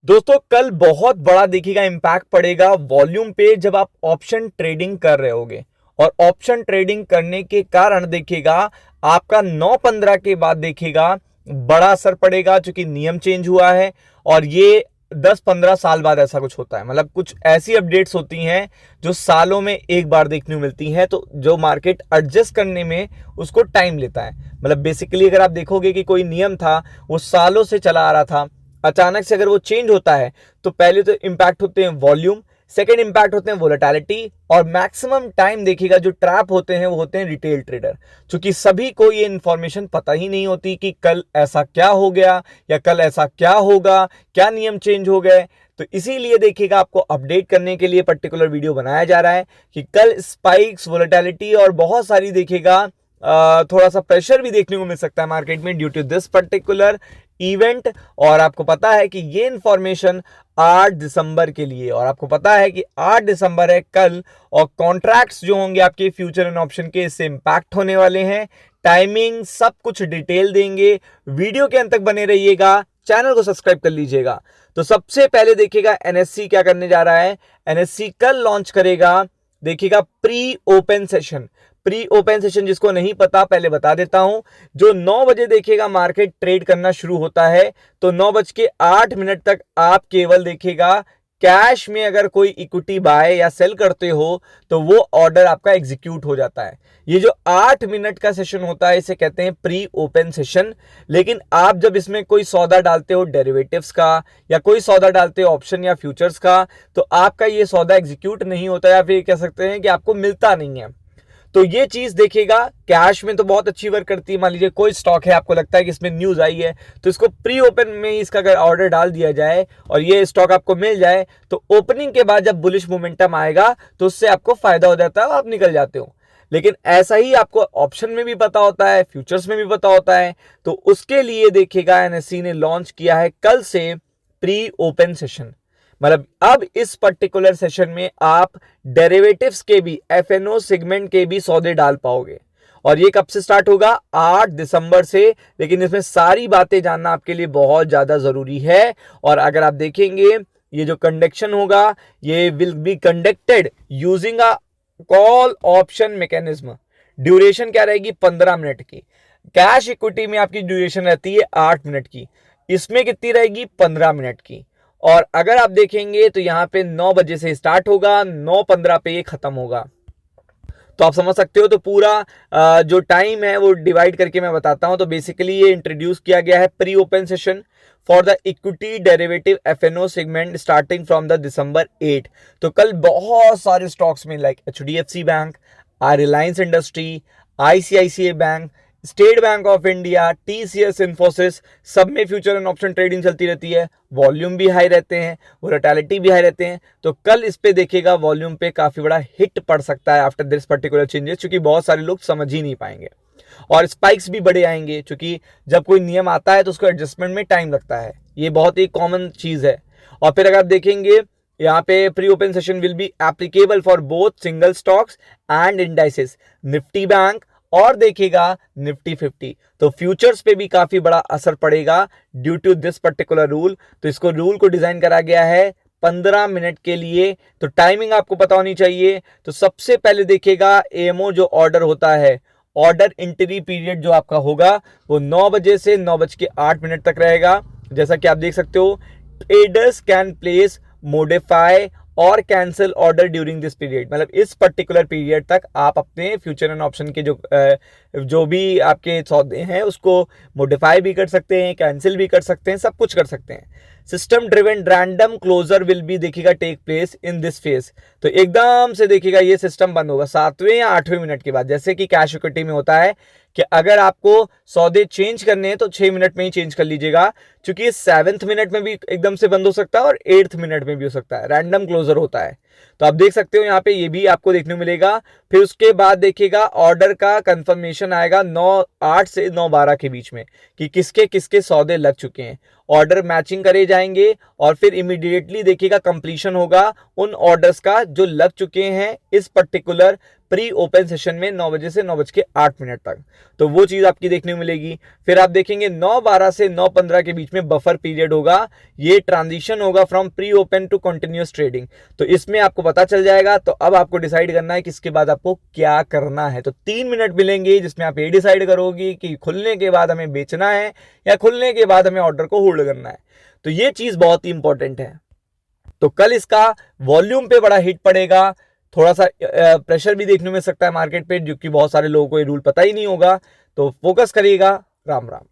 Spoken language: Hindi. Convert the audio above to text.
दोस्तों कल बहुत बड़ा देखिएगा इम्पैक्ट पड़ेगा वॉल्यूम पे जब आप ऑप्शन ट्रेडिंग कर रहे होगे। और ऑप्शन ट्रेडिंग करने के कारण देखिएगा आपका 9-15 के बाद देखिएगा बड़ा असर पड़ेगा, क्योंकि नियम चेंज हुआ है। और ये 10-15 साल बाद ऐसा कुछ होता है, मतलब कुछ ऐसी अपडेट्स होती हैं जो सालों में एक बार देखने को मिलती हैं, तो जो मार्केट एडजस्ट करने में उसको टाइम लेता है। मतलब बेसिकली अगर आप देखोगे कि कोई नियम था वो सालों से चला आ रहा था, अचानक से अगर वो चेंज होता है तो पहले तो इंपैक्ट होते हैं वॉल्यूम, सेकंड इंपैक्ट होते हैं वोलेटिलिटी, और मैक्सिमम टाइम देखिएगा जो ट्रैप होते हैं वो होते हैं रिटेल ट्रेडर। क्योंकि सभी को ये इन्फॉर्मेशन पता ही नहीं होती कि कल ऐसा क्या हो गया या कल ऐसा क्या होगा, क्या नियम चेंज हो गए। तो इसीलिए देखिएगा आपको अपडेट करने के लिए पर्टिकुलर वीडियो बनाया जा रहा है कि कल स्पाइक्स, वोलेटिलिटी और बहुत सारी देखिएगा थोड़ा सा प्रेशर भी देखने को मिल सकता है मार्केट में due to this particular event. और आपको पता है कि ये इंफॉर्मेशन 8 दिसंबर के लिए, और आपको पता है कि 8 दिसंबर है कल, और कॉन्ट्रैक्ट्स जो होंगे आपके फ्यूचर एंड ऑप्शन के इससे इंपैक्ट होने वाले हैं। टाइमिंग सब कुछ डिटेल देंगे, वीडियो के अंत तक बने रहिएगा, चैनल को सब्सक्राइब कर लीजिएगा। तो सबसे पहले देखिएगा एनएससी क्या करने जा रहा है। एनएससी कल लॉन्च करेगा देखिएगा pre open session. Pre open session जिसको नहीं पता पहले बता देता हूं, जो 9 बजे देखिएगा मार्केट ट्रेड करना शुरू होता है, तो 9:08 तक आप केवल देखिएगा कैश में अगर कोई इक्विटी बाय या सेल करते हो तो वो ऑर्डर आपका एग्जीक्यूट हो जाता है। ये जो 8 मिनट का सेशन होता है इसे कहते हैं प्री ओपन सेशन। लेकिन आप जब इसमें कोई सौदा डालते हो डेरिवेटिव्स का या कोई सौदा डालते हो ऑप्शन या फ्यूचर्स का, तो आपका ये सौदा एग्जीक्यूट नहीं होता, या फिर कह सकते हैं कि आपको मिलता नहीं है। तो ये चीज देखिएगा कैश में तो बहुत अच्छी वर्क करती है। मान लीजिए कोई स्टॉक है, आपको लगता है कि इसमें न्यूज आई है, तो इसको प्री ओपन में ही इसका अगर ऑर्डर डाल दिया जाए और ये स्टॉक आपको मिल जाए, तो ओपनिंग के बाद जब बुलिश मोमेंटम आएगा तो उससे आपको फायदा हो जाता है और आप निकल जाते हो। लेकिन ऐसा ही आपको ऑप्शन में भी पता होता है, फ्यूचर्स में भी पता होता है। तो उसके लिए देखिएगा एनएससी ने लॉन्च किया है कल से प्री ओपन सेशन। मतलब अब इस पर्टिकुलर सेशन में आप डेरिवेटिव्स के भी, एफएनओ सेगमेंट के भी सौदे डाल पाओगे। और ये कब से स्टार्ट होगा? 8 दिसंबर से। लेकिन इसमें सारी बातें जानना आपके लिए बहुत ज्यादा जरूरी है। और अगर आप देखेंगे ये जो कंडक्शन होगा ये will be conducted using a call option mechanism. Duration क्या रहेगी? 15 मिनट की। कैश इक्विटी में आपकी ड्यूरेशन रहती है 8 मिनट की, इसमें कितनी रहेगी? 15 मिनट की। और अगर आप देखेंगे तो यहां पे 9 बजे से स्टार्ट होगा, 9:15 पे ये खत्म होगा। तो आप समझ सकते हो। तो पूरा जो टाइम है वो डिवाइड करके मैं बताता हूं। तो बेसिकली ये इंट्रोड्यूस किया गया है pre open session for the equity derivative FNO segment starting from the December 8। तो कल बहुत सारे स्टॉक्स में like HDFC bank, Reliance industry, ICICI bank, State Bank of India, TCS, Infosys, सब में फ्यूचर एंड ऑप्शन ट्रेडिंग चलती रहती है। वॉल्यूम भी हाई रहते हैं, वोलेटिलिटी भी हाई रहते हैं। तो कल इस पे देखिएगा वॉल्यूम पे काफी बड़ा हिट पड़ सकता है आफ्टर दिस पर्टिकुलर चेंजेस, क्योंकि बहुत सारे लोग समझ ही नहीं पाएंगे। और स्पाइक्स भी बड़े आएंगे, क्योंकि जब कोई नियम आता है तो उसको एडजस्टमेंट में टाइम लगता है। ये बहुत ही कॉमन चीज है। और फिर अगर आप देखेंगे यहाँ पे pre open session will be applicable for both single stocks and indices, Nifty bank और देखिएगा निफ्टी 50। तो फ्यूचर्स पे भी काफी बड़ा असर पड़ेगा due to this particular rule. तो इसको रूल को डिजाइन करा गया है 15 मिनट के लिए। तो टाइमिंग आपको पता होनी चाहिए। तो सबसे पहले देखिएगा एएमओ जो ऑर्डर होता है, ऑर्डर इंट्री पीरियड जो आपका होगा वो 9 बजे से 9:08 तक रहेगा। जैसा कि आप देख सकते हो, ट्रेडर्स कैन प्लेस, मॉडिफाई और cancel order during this period. मतलब इस पर्टिकुलर पीरियड तक आप अपने फ्यूचर एंड ऑप्शन के जो भी आपके सौदे हैं उसको मॉडिफाई भी कर सकते हैं, कैंसिल भी कर सकते हैं, सब कुछ कर सकते हैं। System driven random closure will be देखिएगा take place in this phase. तो एकदम से देखिएगा ये सिस्टम बंद होगा 7वें या 8वें मिनट के बाद, जैसे कि कैश इक्विटी में होता है कि अगर आपको सौदे चेंज करने हैं तो 6 मिनट में ही चेंज कर लीजिएगा, क्योंकि 7वें मिनट में भी एकदम से बंद हो सकता है और 8वें मिनट में भी हो सकता है। रैंडम क्लोजर होता है। तो आप देख सकते हो यहाँ पे ये भी आपको देखने को मिलेगा। फिर उसके बाद देखिएगा ऑर्डर का कंफर्मेशन आएगा 9:08 से 9:12 के बीच में कि किसके किसके सौदे लग चुके हैं। ऑर्डर मैचिंग करे जाएंगे और फिर इमीडिएटली देखिएगा कंप्लीशन होगा उन ऑर्डर्स का जो लग चुके हैं इस पर्टिकुलर प्री ओपन सेशन में 9 बजे से 9:08 तक, तो वो चीज आपकी देखने को मिलेगी। फिर आप देखेंगे 9:12 से 9:15 के बीच में बफर पीरियड होगा, ये ट्रांजिशन होगा from pre open to continuous trading, तो इसमें आपको पता चल जाएगा। तो अब आपको डिसाइड करना है कि इसके बाद आपको क्या करना है। तो 3 मिनट मिलेंगे जिसमें आप ये डिसाइड करोगे कि खुलने के बाद हमें बेचना है या खुलने के बाद हमें ऑर्डर को होल्ड करना है। तो ये चीज बहुत ही इंपॉर्टेंट है। तो कल इसका वॉल्यूम पे बड़ा हिट पड़ेगा, थोड़ा सा प्रेशर भी देखने में सकता है मार्केट पे, जो कि बहुत सारे लोगों को ये रूल पता ही नहीं होगा। तो फोकस करिएगा। राम राम।